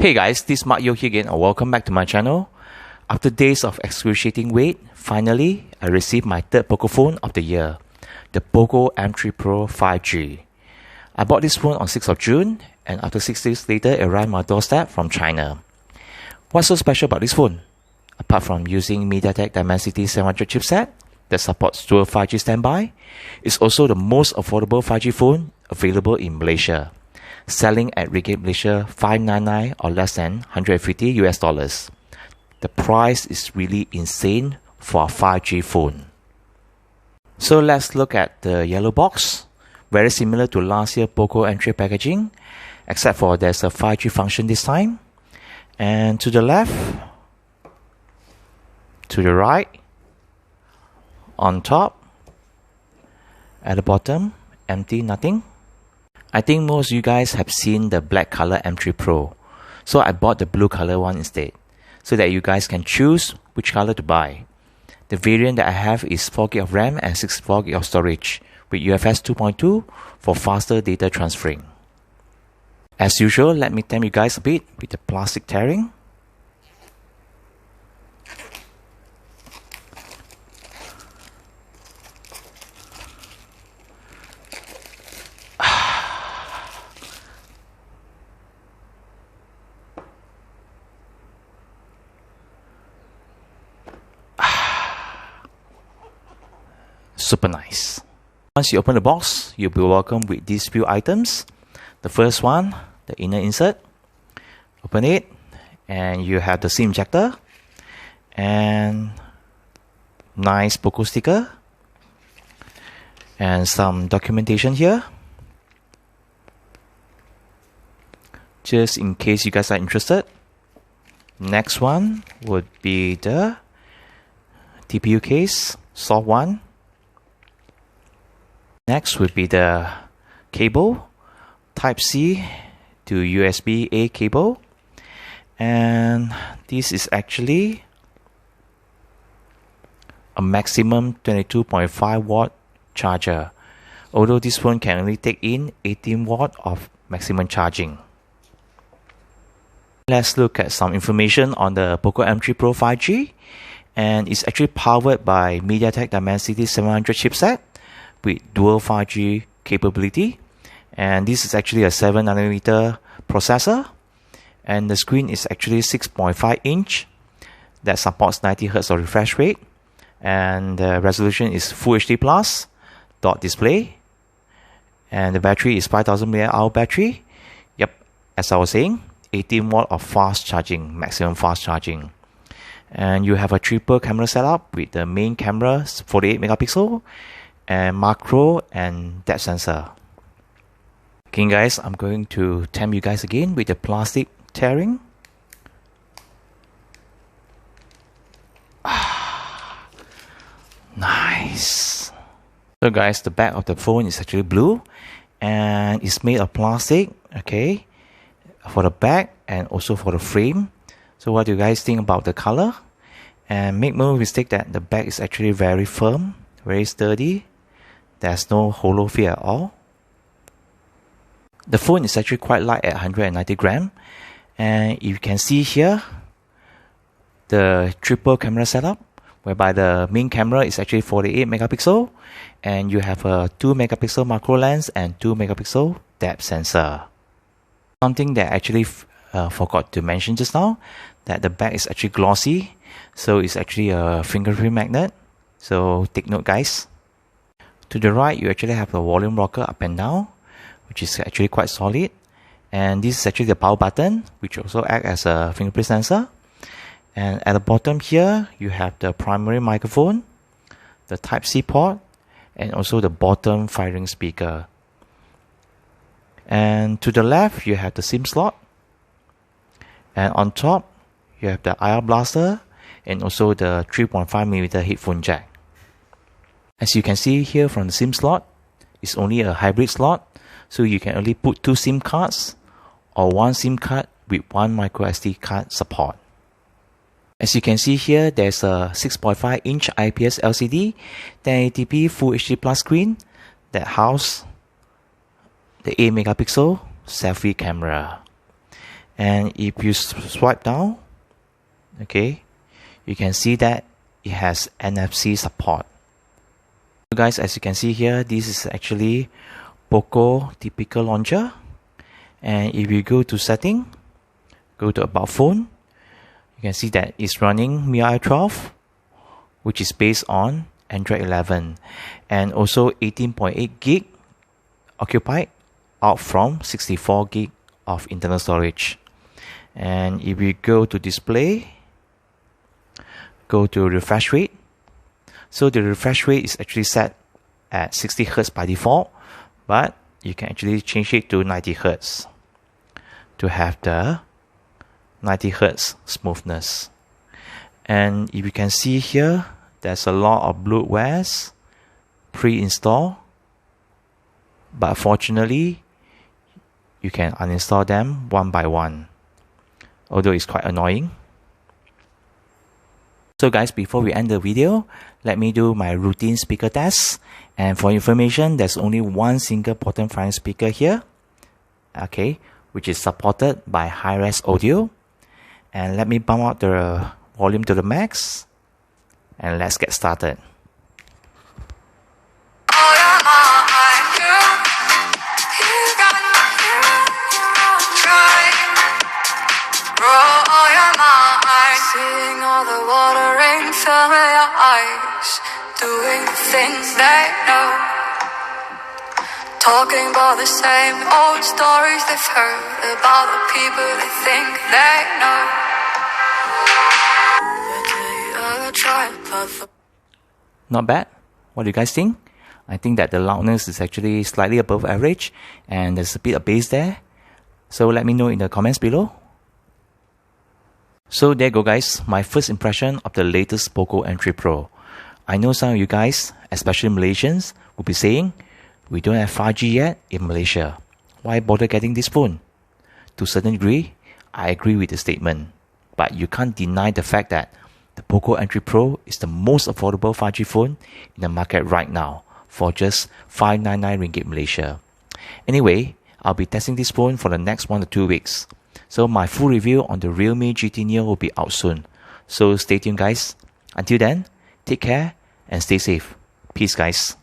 Hey guys, this is Mark Yo here again and welcome back to my channel. After days of excruciating wait, finally I received my third Poco phone of the year, the Poco M3 Pro 5G. I bought this phone on 6th of June and after 6 days later it arrived on my doorstep from China. What's so special about this phone? Apart from using MediaTek Dimensity 700 chipset that supports dual 5G standby, it's also the most affordable 5G phone available in Malaysia, selling at Ringgit Malaysia 599 or less than 150 US dollars. The price is really insane for a 5G phone. So let's look at the yellow box. Very similar to last year Poco M3 packaging, except for there's a 5G function this time. And to the left, to the right, on top, at the bottom, empty, nothing. I think most of you guys have seen the black color M3 Pro, so I bought the blue color one instead, so that you guys can choose which color to buy. The variant that I have is 4GB of RAM and 64GB of storage with UFS 2.2 for faster data transferring. As usual, let me tempt you guys a bit with the plastic tearing. Super nice. Once you open the box, you'll be welcomed with these few items. The first one, the inner insert. Open it and you have the SIM ejector and nice Poco sticker and some documentation here, just in case you guys are interested. Next one would be the TPU case, soft one. Next would be the cable, Type-C to USB-A cable, and this is actually a maximum 22.5 watt charger, although this phone can only take in 18 watt of maximum charging. Let's look at some information on the Poco M3 Pro 5G, and it's actually powered by MediaTek Dimensity 700 chipset with dual 5G capability, and this is actually a 7nm processor, and the screen is actually 6.5 inch that supports 90Hz of refresh rate, and the resolution is Full HD Plus dot display, and the battery is 5000 mAh battery. Yep, as I was saying, 18 watt of fast charging, maximum fast charging. And you have a triple camera setup with the main camera 48 megapixel and macro and depth sensor. Okay guys, I'm going to tempt you guys again with the plastic tearing. Nice. So guys, the back of the phone is actually blue and it's made of plastic, okay, for the back and also for the frame. So what do you guys think about the color? And make no mistake that the back is actually very firm, very sturdy. There's no hollow feel at all. The phone is actually quite light at 190 grams, and you can see here the triple camera setup, whereby the main camera is actually 48 megapixel and you have a 2 megapixel macro lens and 2 megapixel depth sensor. Something that I actually forgot to mention just now, that the back is actually glossy, so it's actually a fingerprint magnet, so take note guys. To the right, you actually have a volume rocker up and down, which is actually quite solid. And this is actually the power button, which also acts as a fingerprint sensor. And at the bottom here, you have the primary microphone, the Type-C port, and also the bottom firing speaker. And to the left, you have the SIM slot. And on top, you have the IR blaster and also the 3.5mm headphone jack. As you can see here from the SIM slot, it's only a hybrid slot, so you can only put 2 SIM cards or 1 SIM card with 1 micro SD card support. As you can see here, there's a 6.5 inch IPS LCD 1080p Full HD Plus screen that houses the 8 megapixel selfie camera. And if you swipe down, okay, you can see that it has NFC support. So guys, as you can see here, this is actually Poco typical launcher. And if you go to setting, go to about phone, you can see that it's running Omaiya 12, which is based on Android 11, and also 18.8 gig occupied out from 64 gig of internal storage. And if we go to display, go to refresh rate. So the refresh rate is actually set at 60 Hz by default, but you can actually change it to 90 Hz to have the 90 Hz smoothness. And if you can see here, there's a lot of bloatwares pre-installed, but fortunately you can uninstall them one by one, although it's quite annoying. So guys, before we end the video, let me do my routine speaker test. And for information, there's only one single bottom front speaker here, okay, which is supported by high-res audio. And let me bump up the volume to the max, and let's get started. Seeing all the water rain fill your eyes, doing the things they know, talking about the same old stories they've heard about the people they think they know. But do you ever try to Not bad. What do you guys think? I think that the loudness is actually slightly above average, and there's a bit of bass there. So let me know in the comments below. So there you go guys, my first impression of the latest Poco M3 Pro. I know some of you guys, especially Malaysians, will be saying, we don't have 5G yet in Malaysia. Why bother getting this phone? To a certain degree, I agree with the statement. But you can't deny the fact that the Poco M3 Pro is the most affordable 5G phone in the market right now for just 599 ringgit Malaysia. Anyway, I'll be testing this phone for the next 1 to 2 weeks. So my full review on the Realme GT Neo will be out soon. So stay tuned guys. Until then, take care and stay safe. Peace guys.